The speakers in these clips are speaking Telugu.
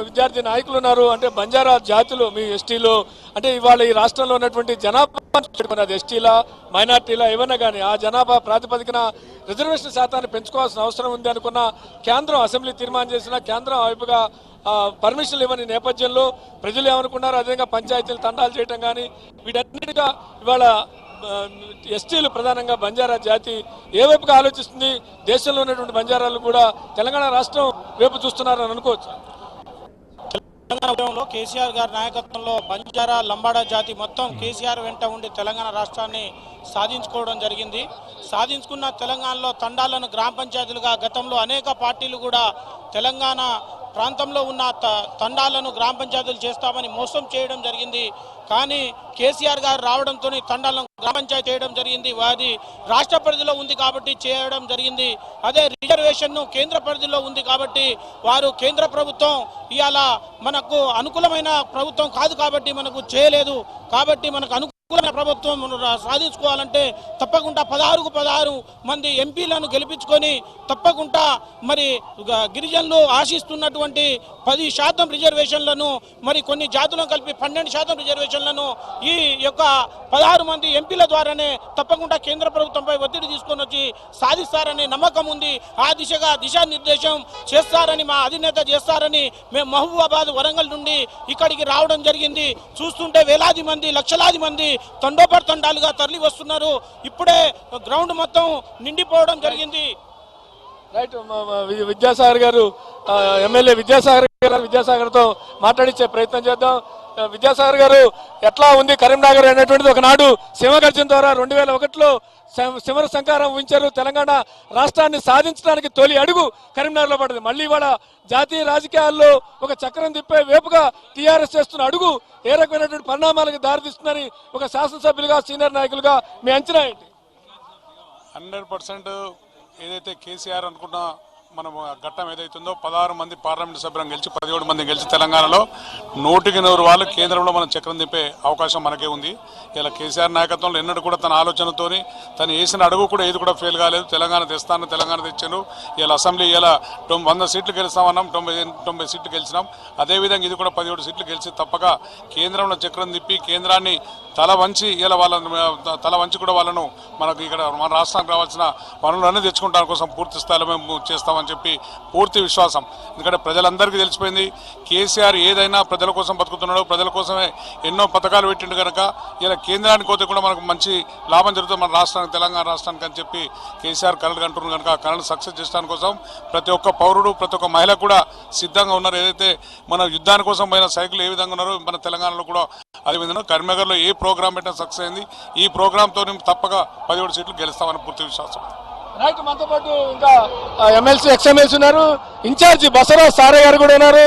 విద్యార్థి నాయకులు ఉన్నారు. అంటే బంజారా జాతులు మీ ఎస్టీలు అంటే ఇవాళ ఈ రాష్ట్రంలో ఉన్నటువంటి జనాభా ఎస్టీలా మైనార్టీలా ఏమన్నా కానీ ఆ జనాభా ప్రాతిపదికన రిజర్వేషన్ శాతాన్ని పెంచుకోవాల్సిన అవసరం ఉంది అనుకున్న కేంద్రం అసెంబ్లీ తీర్మానం చేసిన కేంద్రం వైపుగా పర్మిషన్లు ఇవ్వని నేపథ్యంలో ప్రజలు ఏమనుకున్నారు, అదేవిధంగా పంచాయతీలు తండాలు చేయడం కానీ వీటన్నిటిగా ఇవాళ ఎస్టీలు ప్రధానంగా బంజారా జాతి ఏ వైపుగా ఆలోచిస్తుంది, దేశంలో ఉన్నటువంటి బంజారాలు కూడా తెలంగాణ రాష్ట్రం వైపు చూస్తున్నారని అనుకోవచ్చు. తెలంగాణలో కేసీఆర్ గారి నాయకత్వంలో బంజారా లంబాడా జాతి మొత్తం కేసీఆర్ వెంట ఉండి తెలంగాణ రాష్ట్రాన్ని సాధించుకోవడం జరిగింది. సాధించుకున్న తెలంగాణలో తండాలను గ్రామ పంచాయతీలుగా గతంలో అనేక పార్టీలు కూడా తెలంగాణ ప్రాంతంలో ఉన్న తండాలను గ్రామ పంచాయతీలు చేస్తామని మోసం చేయడం జరిగింది. కానీ కేసీఆర్ గారు రావడంతో తండాలను గ్రామ పంచాయతీ చేయడం జరిగింది. వారి రాష్ట్ర పరిధిలో ఉంది కాబట్టి చేయడం జరిగింది. అదే రిజర్వేషన్ కేంద్ర పరిధిలో ఉంది కాబట్టి వారు కేంద్ర ప్రభుత్వం ఇవాళ మనకు అనుకూలమైన ప్రభుత్వం కాదు కాబట్టి మనకు చేయలేదు. కాబట్టి మనకు అనుకూలమైన ప్రభుత్వం సాధించుకోవాలంటే తప్పకుండా 16 మంది ఎంపీలను గెలిపించుకొని తప్పకుండా మరి గిరిజనులు ఆశిస్తున్నటువంటి 10% రిజర్వేషన్లను మరి కొన్ని జాతులను కలిపి 12% రిజర్వేషన్లను ఈ యొక్క 16 మంది ఎంపీల ద్వారానే తప్పకుండా కేంద్ర ప్రభుత్వంపై ఒత్తిడి తీసుకొని వచ్చి సాధిస్తారనే నమ్మకం ఉంది. ఆ దిశగా దిశానిర్దేశం చేస్తారని మా అధినేత చేస్తారని మేము మహబూబాబాద్ వరంగల్ నుండి ఇక్కడికి రావడం జరిగింది. చూస్తుంటే వేలాది మంది లక్షలాది మంది తండోపర్ తరలి వస్తున్నారు. ఇప్పుడే గ్రౌండ్ మొత్తం నిండిపోవడం జరిగింది. రైట్, విద్యాసాగర్ గారు ఎమ్మెల్యే విద్యాసాగర్ తో మాట్లాడించే ప్రయత్నం చేద్దాం. విద్యాసాగర్ గారు, ఎట్లా ఉంది కరీంనగర్ అనేటువంటిది ఒకనాడు సింహగర్జన ద్వారా 2001లో శివర సంకారం ఉంచారు. తెలంగాణ రాష్ట్రాన్ని సాధించడానికి తొలి అడుగు కరీంనగర్లో పడింది. మళ్ళీ ఇవాళ జాతీయ రాజకీయాల్లో ఒక చక్రం తిప్పే వేపుగా టీఆర్ఎస్ చేస్తున్న అడుగు ఏ రకమైనటువంటి పరిణామాలకు దారితీస్తుందని ఒక శాసనసభ్యులుగా సీనియర్ నాయకులుగా మీ అంచనా ఏంటి? 100% ఏదైతే కేసీఆర్ అనుకున్న మనం ఘట్టం ఏదైతుందో 16 మంది పార్లమెంట్ సభ్యులను గెలిచి 17 మంది గెలిచి తెలంగాణలో 100కి 100 వాళ్ళు కేంద్రంలో మనం చక్రం తిప్పే అవకాశం మనకే ఉంది. ఇలా కేసీఆర్ నాయకత్వంలో ఎన్నడూ కూడా తన ఆలోచనతోని తను వేసిన అడుగు కూడా ఏది కూడా ఫెయిల్ కాలేదు. తెలంగాణ తెస్తాను, తెలంగాణ తెచ్చాను. ఇలా అసెంబ్లీ ఇలా 100 సీట్లు గెలుస్తామన్నాం, 90 సీట్లు గెలిచినాం. అదేవిధంగా ఇది కూడా 17 సీట్లు గెలిచి తప్పక కేంద్రంలో చక్రం తిప్పి కేంద్రాన్ని తల వంచి ఇలా కూడా వాళ్ళను మనకు ఇక్కడ మన రాష్ట్రానికి రావాల్సిన వనరులన్నీ తెచ్చుకుంటాం కోసం పూర్తి స్థాయిలో మేము చేస్తామని చెప్పి పూర్తి విశ్వాసం. ఎందుకంటే ప్రజలందరికీ తెలిసిపోయింది కేసీఆర్ ఏదైనా ప్రజల కోసం బతుకుతున్నాడు, ప్రజల కోసమే ఎన్నో పథకాలు పెట్టిండు కనుక ఇలా కేంద్రానికి పోతే కూడా మనకు మంచి లాభం జరుగుతుంది మన రాష్ట్రానికి, తెలంగాణ రాష్ట్రానికి అని చెప్పి కేసీఆర్ కళలు కంటున్నారు కనుక ఆ కళను సక్సెస్ చేయడానికి కోసం ప్రతి ఒక్క పౌరుడు ప్రతి ఒక్క మహిళ కూడా సిద్ధంగా ఉన్నారు. ఏదైతే మన యుద్ధాని కోసం పోయిన సైకిల్ ఏ విధంగా ఉన్నారో మన తెలంగాణలో కూడా అదేవిధంగా కరీంనగర్లో ఏ ప్రోగ్రాం పెట్టినా సక్సెస్ అయింది. ఈ ప్రోగ్రాంతో తప్పక 17 సీట్లు గెలుస్తామని పూర్తి విశ్వాసం. రైట్, మనతో పాటు ఇంకా ఎమ్మెల్సీ ఎక్స్ఎమ్మెల్సీ ఉన్నారు, ఇన్ఛార్జి బసవరాజ్ సారే గారు కూడా ఉన్నారు.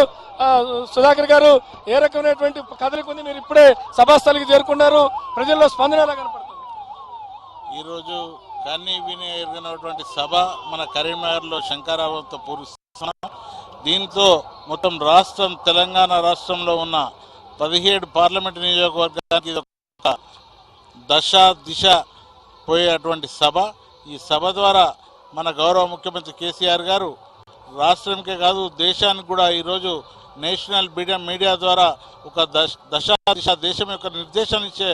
సుధాకర్ గారు, ఏ రకమైనటువంటి కదలిక ఉంది? మీరు ఇప్పుడే సభాస్థలికి చేరుకున్నారు, ప్రజల్లో స్పందన ఎలా కనపడుతుంది? ఈరోజు కన్నీ విని ఎరిగినటువంటి సభ మన కరీంనగర్లో శంకరావంతో పూరిస్తున్నాం. దీంతో మొత్తం రాష్ట్రం తెలంగాణ రాష్ట్రంలో ఉన్న 17 పార్లమెంటు నియోజకవర్గానికి ఇది ఒక దిశ పోయేటువంటి సభ. ఈ సభ ద్వారా మన గౌరవ ముఖ్యమంత్రి కేసీఆర్ గారు రాష్ట్రంకే కాదు దేశానికి కూడా ఈరోజు నేషనల్ మీడియా ద్వారా ఒక దిశ దేశం యొక్క నిర్దేశం ఇచ్చే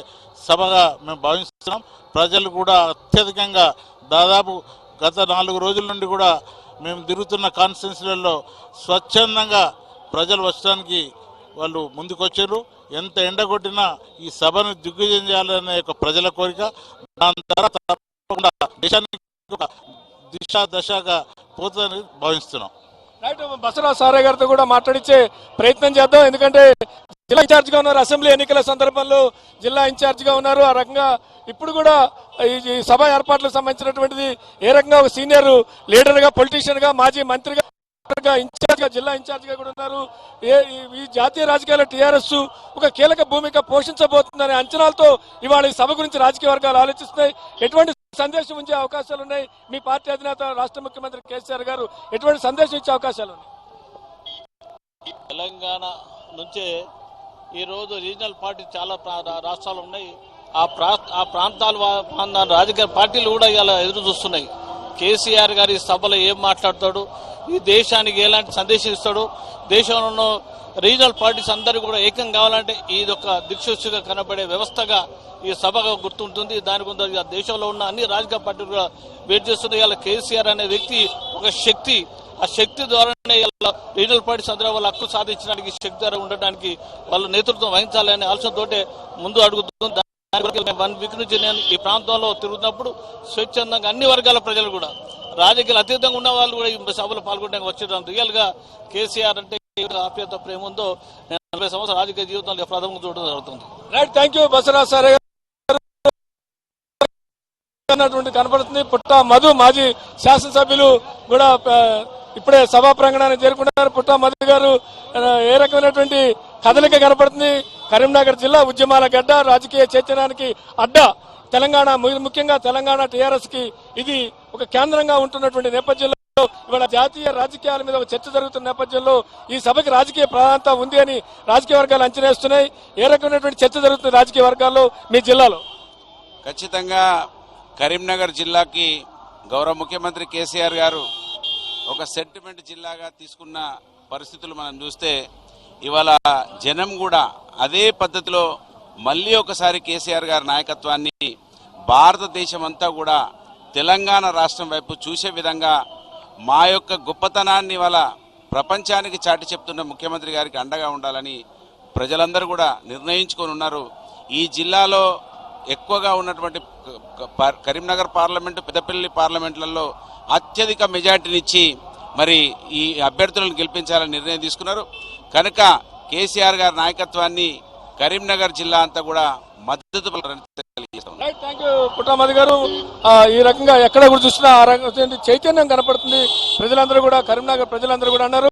సభగా మేము భావిస్తున్నాం. ప్రజలు కూడా అత్యధికంగా దాదాపు గత 4 రోజుల నుండి కూడా మేము తిరుగుతున్న కాన్స్టిట్యున్సీలలో స్వచ్ఛందంగా ప్రజలు వచ్చడానికి వాళ్ళు ముందుకొచ్చారు. ఎంత ఎండ కొట్టినా ఈ సభను దిగ్విజయం చేయాలనే ఒక ప్రజల కోరిక. దాని ద్వారా తప్పకుండా దేశానికి దశగా పోతుందని భావిస్తున్నాం. రైట్, బసవరాజ్ సారే గారితో కూడా మాట్లాడించే ప్రయత్నం చేద్దాం. ఎందుకంటే జిల్లా ఇన్ఛార్జిగా ఉన్నారు, అసెంబ్లీ ఎన్నికల సందర్భంలో జిల్లా ఇన్ఛార్జిగా ఉన్నారు. ఆ రకంగా ఇప్పుడు కూడా ఈ సభ ఏర్పాట్లకు సంబంధించినటువంటిది ఏ రకంగా ఒక సీనియర్ లీడర్గా, పొలిటీషియన్గా, మాజీ మంత్రిగా, ఇన్ఛార్జిగా, జిల్లా ఇన్ఛార్జిగా కూడా ఉన్నారు. ఈ జాతీయ రాజకీయాల్లో టీఆర్ఎస్ ఒక కీలక భూమిక పోషించబోతుందనే అంచనాలతో ఇవాళ ఈ సభ గురించి రాజకీయ వర్గాలు ఆలోచిస్తున్నాయి. ఎటువంటి సందేశం ఉంచే అవకాశాలు ఉన్నాయి? మీ పార్టీ అధినేత రాష్ట్ర ముఖ్యమంత్రి కేసీఆర్ గారు ఎటువంటి సందేశం ఇచ్చే అవకాశాలు ఉన్నాయి? తెలంగాణ నుంచే ఈరోజు రీజనల్ పార్టీ చాలా రాష్ట్రాలు ఉన్నాయి. ఆ ప్రాంతాల రాజకీయ పార్టీలు కూడా ఇలా ఎదురు చూస్తున్నాయి. కేసీఆర్ గారి సభలో ఏం మాట్లాడతాడు, ఈ దేశానికి ఎలాంటి సందేశం ఇస్తాడు, దేశంలో ఉన్న రీజనల్ పార్టీస్ అందరూ కూడా ఏకం కావాలంటే ఇది ఒక దిక్సూచిగా కనబడే వ్యవస్థగా ఈ సభగా గుర్తుంటుంది. దాని గురించి దేశంలో ఉన్న అన్ని రాజకీయ పార్టీలు కూడా వెయిట్ చేస్తున్నాయి. ఇలా కేసీఆర్ అనే వ్యక్తి ఒక శక్తి, ఆ శక్తి ద్వారానే రీజనల్ పార్టీస్ అందరూ వాళ్ళ హక్కు సాధించడానికి శక్తి ద్వారా ఉండడానికి వాళ్ళ నేతృత్వం వహించాలనే ఆలోచనతోటే ముందు అడుగుతుంది. 1 వీక్ నుంచి నేను ఈ ప్రాంతంలో తిరుగుతున్నప్పుడు స్వచ్ఛందంగా అన్ని వర్గాల ప్రజలు కూడా రాజకీయాలు అతీతంగా ఉన్న వాళ్ళు కూడా ఈ సభలో పాల్గొనడానికి వచ్చేదాం. రియల్ గా కేసీఆర్ అంటే ఆప్యాయత ప్రేమ ఉందో నేను 40 సంవత్సరాల రాజకీయ జీవితంలో ప్రథమంగా చూడడం జరుగుతుంది. రైట్, థ్యాంక్ యూ బసవరాజ్ సారే గారు కనపడుతుంది. పుట్ట మధు మాజీ శాసనసభ్యులు కూడా ఇప్పుడే సభా ప్రాంగణానికి చేరుకున్నారు. పుట్ట మధు గారు ఏ రకమైనటువంటి కదలిక కనపడుతుంది? కరీంనగర్ జిల్లా ఉద్యమాల గడ్డ, రాజకీయ చైతన్యానికి అడ్డ తెలంగాణ, ముఖ్యంగా తెలంగాణ టీఆర్ఎస్ కి ఇది ఒక కేంద్రంగా ఉంటున్నటువంటి నేపథ్యంలో ఇవాళ జాతీయ రాజకీయాల మీద ఒక చర్చ జరుగుతున్న నేపథ్యంలో ఈ సభకి రాజకీయ ప్రాధాన్యత ఉంది అని రాజకీయ వర్గాలు అంచనా వేస్తున్నాయి. ఏ రకమైనటువంటి చర్చ జరుగుతుంది రాజకీయ వర్గాల్లో మీ జిల్లాలో? ఖచ్చితంగా కరీంనగర్ జిల్లాకి గౌరవ ముఖ్యమంత్రి కేసీఆర్ గారు ఒక సెంటిమెంట్ జిల్లాగా తీసుకున్న పరిస్థితులు మనం చూస్తే ఇవాళ జనం కూడా అదే పద్ధతిలో మళ్ళీ ఒకసారి కేసీఆర్ గారి నాయకత్వాన్ని భారతదేశం అంతా కూడా తెలంగాణ రాష్ట్రం వైపు చూసే విధంగా మా యొక్క గొప్పతనాన్ని ఇవాళ ప్రపంచానికి చాటి చెప్తున్న ముఖ్యమంత్రి గారికి అండగా ఉండాలని ప్రజలందరూ కూడా నిర్ణయించుకొని ఉన్నారు. ఈ జిల్లాలో ఎక్కువగా ఉన్నటువంటి కరీంనగర్ పార్లమెంటు, పెద్దపల్లి పార్లమెంట్లలో అత్యధిక మెజార్టీనిచ్చి మరి ఈ అభ్యర్థులను గెలిపించాలని నిర్ణయం తీసుకున్నారు. కనుక కేసీఆర్ గారి నాయకత్వాన్ని కరీంనగర్ జిల్లా అంతా కూడా మద్దతు తెలియజేస్తాం. థ్యాంక్ యూ పుట్టమది గారు. ఈ రకంగా ఎక్కడ కూడా చూసినా ఆ రకం చైతన్యం కనపడుతుంది. ప్రజలందరూ కూడా, కరీంనగర్ ప్రజలందరూ కూడా అన్నారు